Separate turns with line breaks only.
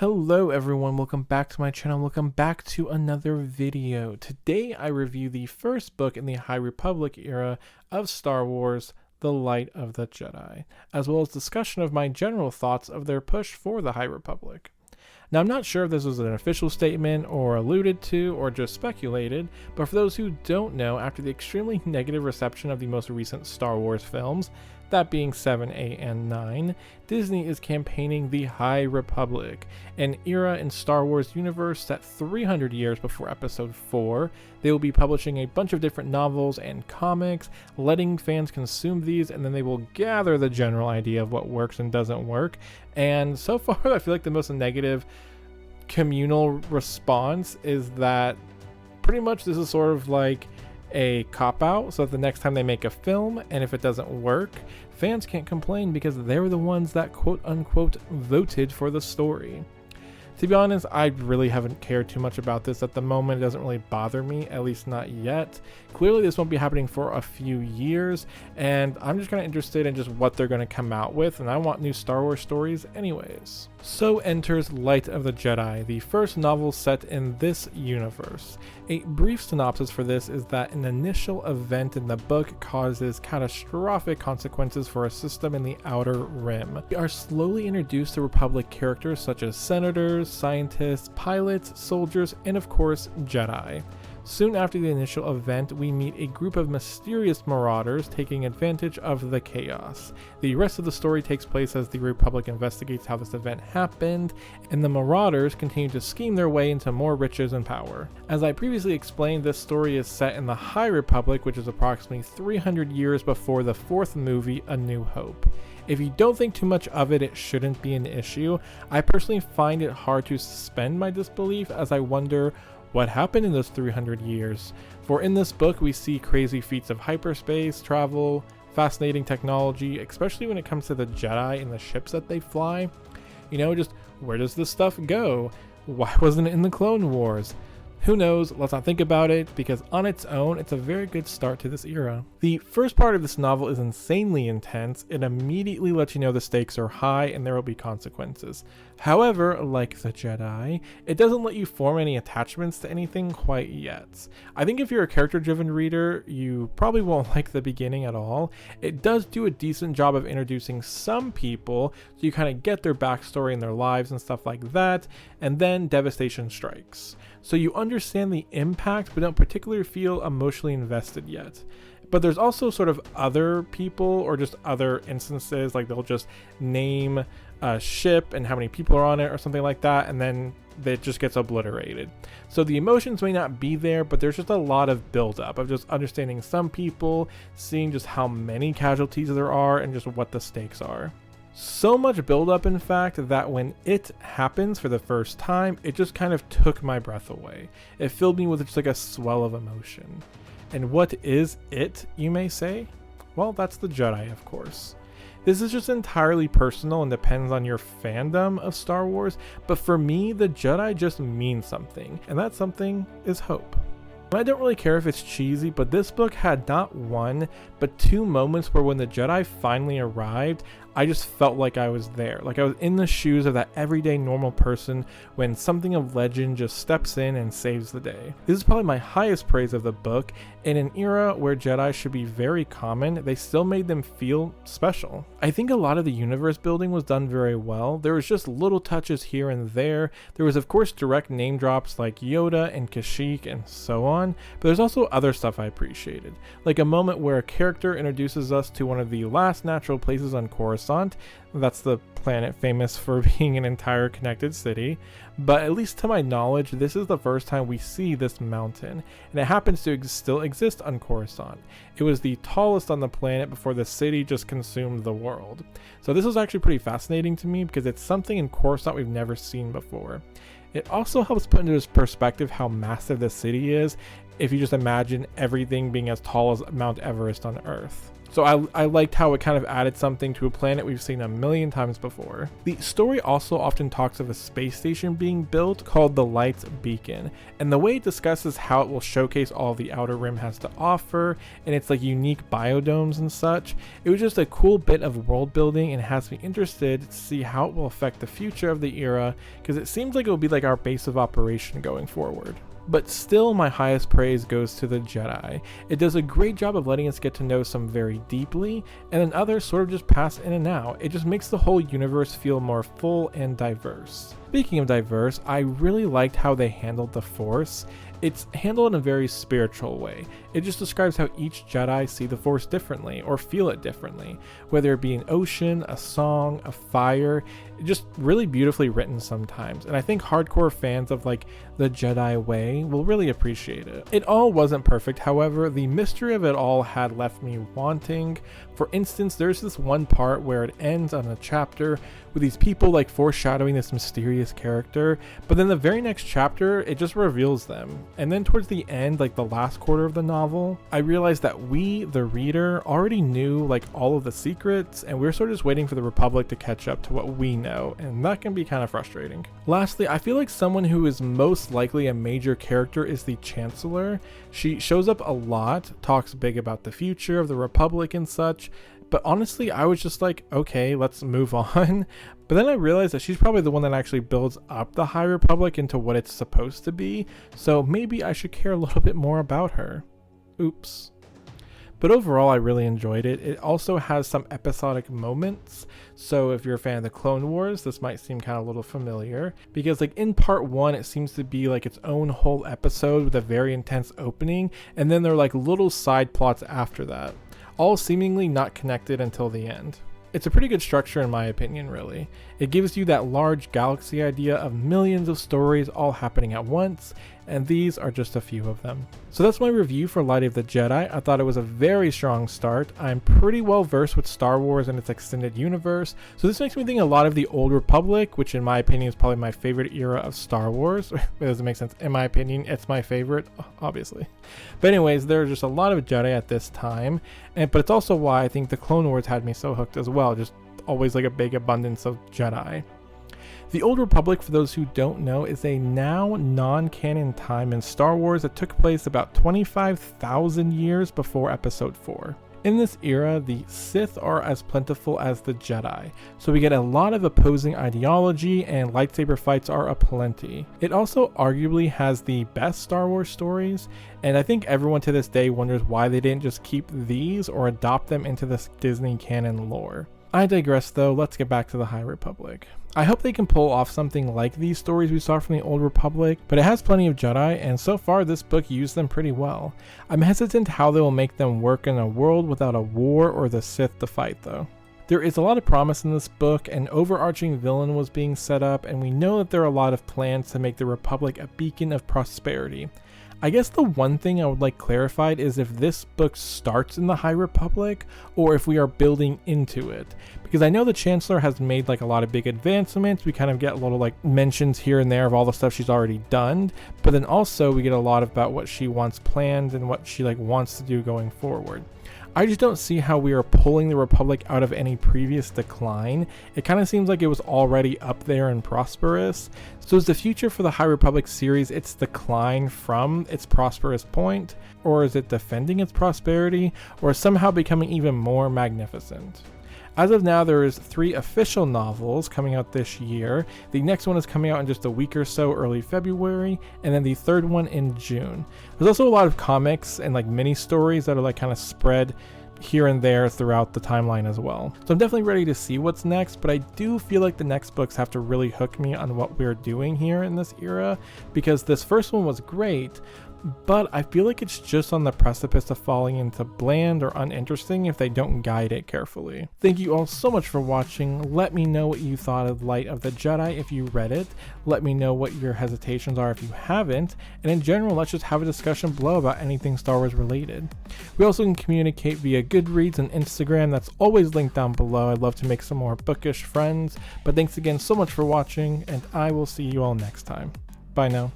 Hello everyone, welcome back to my channel, welcome back to another video. Today I review the first book in the High Republic era of Star Wars, The Light of the Jedi, as well as discussion of my general thoughts of their push for the High Republic. Now I'm not sure if this was an official statement or alluded to or just speculated, but for those who don't know, after the extremely negative reception of the most recent Star Wars films, that being 7, 8, and 9, Disney is campaigning the High Republic, an era in Star Wars universe set 300 years before Episode 4. They will be publishing a bunch of different novels and comics, letting fans consume these, and then they will gather the general idea of what works and doesn't work. And so far, I feel like the most negative communal response is that pretty much this is sort of like a cop-out, so that the next time they make a film, and if it doesn't work, fans can't complain because they're the ones that quote-unquote voted for the story. To be honest, I really haven't cared too much about this at the moment. It doesn't really bother me, at least not yet. Clearly this won't be happening for a few years, and I'm just kind of interested in just what they're going to come out with, and I want new Star Wars stories anyways. So enters Light of the Jedi, the first novel set in this universe. A brief synopsis for this is that an initial event in the book causes catastrophic consequences for a system in the Outer Rim. We are slowly introduced to Republic characters such as senators, scientists, pilots, soldiers, and of course, Jedi. Soon after the initial event, we meet a group of mysterious marauders taking advantage of the chaos. The rest of the story takes place as the Republic investigates how this event happened, and the marauders continue to scheme their way into more riches and power. As I previously explained, this story is set in the High Republic, which is approximately 300 years before the fourth movie, A New Hope. If you don't think too much of it, it shouldn't be an issue. I personally find it hard to suspend my disbelief as I wonder what happened in those 300 years. For in this book, we see crazy feats of hyperspace travel, fascinating technology, especially when it comes to the Jedi and the ships that they fly. You know, just where does this stuff go? Why wasn't it in the Clone Wars? Who knows? Let's not think about it, because on its own, it's a very good start to this era. The first part of this novel is insanely intense. It immediately lets you know the stakes are high and there will be consequences. However, like the Jedi, it doesn't let you form any attachments to anything quite yet. I think if you're a character-driven reader, you probably won't like the beginning at all. It does do a decent job of introducing some people, so you kind of get their backstory and their lives and stuff like that, and then devastation strikes. So you understand the impact, but don't particularly feel emotionally invested yet. But there's also sort of other people or just other instances, like they'll just name a ship and how many people are on it or something like that, and then it just gets obliterated. So the emotions may not be there, but there's just a lot of buildup of just understanding some people, seeing just how many casualties there are, and just what the stakes are. So much buildup, in fact, that when it happens for the first time, it just kind of took my breath away. It filled me with just like a swell of emotion. And what is it, you may say? Well, that's the Jedi, of course. This is just entirely personal and depends on your fandom of Star Wars, but for me, the Jedi just mean something, and that something is hope. I don't really care if it's cheesy, but this book had not one, but two moments where when the Jedi finally arrived, I just felt like I was there. Like I was in the shoes of that everyday normal person when something of legend just steps in and saves the day. This is probably my highest praise of the book. In an era where Jedi should be very common, they still made them feel special. I think a lot of the universe building was done very well. There was just little touches here and there. There was of course direct name drops like Yoda and Kashyyyk and so on, but there's also other stuff I appreciated. Like a moment where a character introduces us to one of the last natural places on Coruscant. That's the planet famous for being an entire connected city, but at least to my knowledge, this is the first time we see this mountain, and it happens to still exist on Coruscant. It was the tallest on the planet before the city just consumed the world. So this was actually pretty fascinating to me because it's something in Coruscant we've never seen before. It also helps put into perspective how massive the city is if you just imagine everything being as tall as Mount Everest on Earth. So I liked how it kind of added something to a planet we've seen a million times before. The story also often talks of a space station being built called the Light's Beacon, and the way it discusses how it will showcase all the Outer Rim has to offer and its like unique biodomes and such. It was just a cool bit of world building and has me interested to see how it will affect the future of the era, because it seems like it will be like our base of operation going forward. But still, my highest praise goes to the Jedi. It does a great job of letting us get to know some very deeply, and then others sort of just pass in and out. It just makes the whole universe feel more full and diverse. Speaking of diverse, I really liked how they handled the Force. It's handled in a very spiritual way. It just describes how each Jedi see the Force differently or feel it differently, whether it be an ocean, a song, a fire. Just really beautifully written sometimes, and I think hardcore fans of like the Jedi way will really appreciate it. It all wasn't perfect, however. The mystery of it all had left me wanting. For instance, there's this one part where it ends on a chapter with these people like foreshadowing this mysterious character, but then the very next chapter it just reveals them. And then towards the end, like the last quarter of the novel, I realized that we, the reader, already knew like all of the secrets, and we're sort of just waiting for the Republic to catch up to what we know, and that can be kind of frustrating. Lastly, I feel like someone who is most likely a major character is the Chancellor. She shows up a lot, talks big about the future of the Republic and such, but honestly I was just like, okay, let's move on. But then I realized that she's probably the one that actually builds up the High Republic into what it's supposed to be, so maybe I should care a little bit more about her. Oops. But overall, I really enjoyed it. It also has some episodic moments, so if you're a fan of the Clone Wars, this might seem kind of a little familiar, because like in part 1, it seems to be like its own whole episode with a very intense opening, and then there are like little side plots after that, all seemingly not connected until the end. It's a pretty good structure in my opinion, really. It gives you that large galaxy idea of millions of stories all happening at once, and these are just a few of them. So that's my review for Light of the Jedi. I thought it was a very strong start. I'm pretty well versed with Star Wars and its extended universe, so this makes me think a lot of the Old Republic, which in my opinion is probably my favorite era of Star Wars. It doesn't make sense. In my opinion, it's my favorite, obviously. But anyways, there are just a lot of Jedi at this time, but it's also why I think the Clone Wars had me so hooked as well. Just always like a big abundance of Jedi. The Old Republic, for those who don't know, is a now non-canon time in Star Wars that took place about 25,000 years before Episode 4. In this era, the Sith are as plentiful as the Jedi, so we get a lot of opposing ideology and lightsaber fights are aplenty. It also arguably has the best Star Wars stories, and I think everyone to this day wonders why they didn't just keep these or adopt them into this Disney canon lore. I digress though, let's get back to the High Republic. I hope they can pull off something like these stories we saw from the Old Republic, but it has plenty of Jedi, and so far this book used them pretty well. I'm hesitant how they will make them work in a world without a war or the Sith to fight though. There is a lot of promise in this book. An overarching villain was being set up, and we know that there are a lot of plans to make the Republic a beacon of prosperity. I guess the one thing I would like clarified is if this book starts in the High Republic or if we are building into it, because I know the Chancellor has made like a lot of big advancements. We kind of get little like mentions here and there of all the stuff she's already done, but then also we get a lot about what she wants planned and what she like wants to do going forward. I just don't see how we are pulling the Republic out of any previous decline. It kind of seems like it was already up there and prosperous. So is the future for the High Republic series its decline from its prosperous point? Or is it defending its prosperity? Or somehow becoming even more magnificent? As of now, there is 3 official novels coming out this year. The next one is coming out in just a week or so, early February, and then the third one in June. There's also a lot of comics and like mini stories that are like kind of spread here and there throughout the timeline as well. So I'm definitely ready to see what's next, but I do feel like the next books have to really hook me on what we're doing here in this era, because this first one was great, but I feel like it's just on the precipice of falling into bland or uninteresting if they don't guide it carefully. Thank you all so much for watching. Let me know what you thought of Light of the Jedi if you read it. Let me know what your hesitations are if you haven't, and in general, let's just have a discussion below about anything Star Wars related. We also can communicate via Goodreads and Instagram. That's always linked down below. I'd love to make some more bookish friends, but thanks again so much for watching, and I will see you all next time. Bye now.